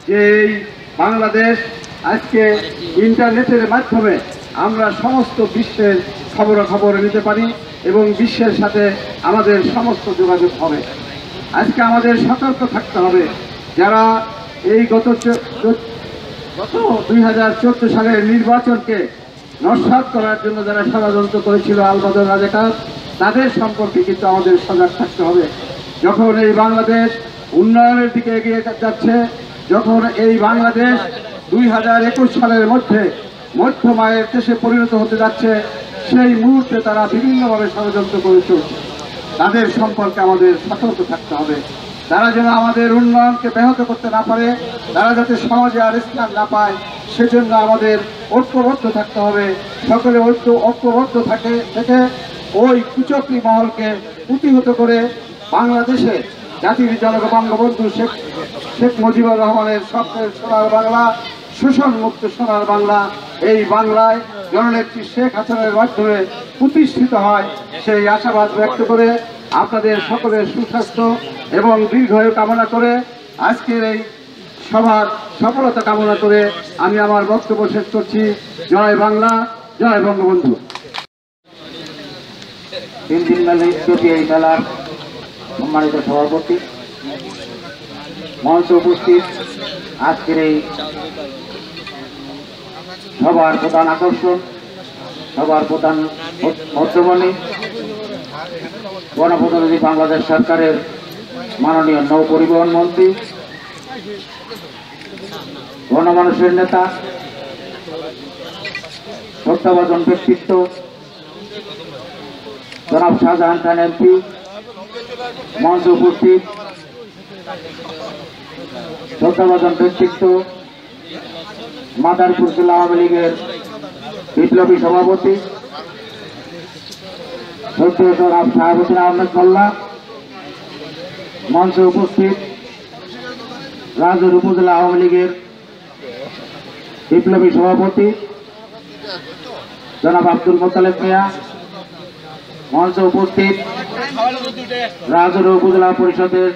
যে এই বাংলাদেশ আজকে ইন্টারনেটের মাধ্যমে আমরা সমস্ত বিশ্বের খবরাখবর নিতে পারি এবং বিশ্বের সাথে আমাদের সমস্ত যোগাযোগ হবে। আজকে আমাদের সতর্ক থাকতে হবে, যারা এই গত 2014 সালের নির্বাচনকে নস্যাৎ করার জন্য যারা ষড়যন্ত্র করেছিল আলবদর রাজাকার, তাদের সম্পর্কে কিন্তু আমাদের সজাগ থাকতে হবে। যখন এই বাংলাদেশ উন্নয়নের দিকে এগিয়ে যাচ্ছে, যখন এই বাংলাদেশ 2021 সালের মধ্যে মধ্যমায়ের দেশে পরিণত হতে যাচ্ছে, সেই মুহূর্তে তারা বিভিন্নভাবে ষড়যন্ত্র করে চলছে। তাদের সম্পর্কে আমাদের সতর্ক থাকতে হবে। তারা যেন আমাদের উন্নয়নকে ব্যাহত করতে না পারে, তারা যাতে সমাজে আর স্থান না পায়, সেজন্য আমাদের ঐক্যবদ্ধ থাকতে হবে। সকলে ঐক্যবদ্ধ থেকে ওই কুচক্রী মহলকে প্রতিহত করে বাংলাদেশে জাতির জনক বঙ্গবন্ধু শেখ মুজিবুর রহমানের স্বপ্নের সোনার বাংলা, শোষণ মুক্ত সোনার বাংলা, এই বাংলায় জননেত্রী শেখ হাসিনার মাধ্যমে প্রতিষ্ঠিত হয়, সেই আশাবাদ ব্যক্ত করে আপনাদের সকলের সুস্বাস্থ্য এবং দীর্ঘায়ু কামনা করে আজকের এই সভার সফলতা কামনা করে আমি আমার বক্তব্য শেষ করছি। জয় বাংলা, জয় বঙ্গবন্ধু। 3 দিন ব্যাপী এই মেলার সম্মানিত সভাপতি, মঞ্চে উপস্থিত আজকের এই সবার প্রধান আকর্ষণ, সবার প্রধান মধ্যমণি, গণপ্রতিনিধি বাংলাদেশ সরকারের মাননীয় নৌ পরিবহন মন্ত্রী, গণমানুষের নেতা, শ্রদ্ধাভাজন ব্যক্তিত্ব জনাব শাহজাহান খান এমপি, মঞ্চে উপস্থিত শ্রদ্ধাভাজন ব্যক্তিত্ব মাদারীপুর জেলা আওয়ামী লীগের বিপ্লবী সভাপতি জনাব শাহাবুদ্দিন আহমেদ মোল্লা, মঞ্চে উপস্থিত রাজৌর উপজেলা আওয়ামী লীগের বিপ্লবী সভাপতি জনাব আব্দুল মোতালেব মিয়া, মঞ্চে উপস্থিত রাজৌর উপজেলা পরিষদের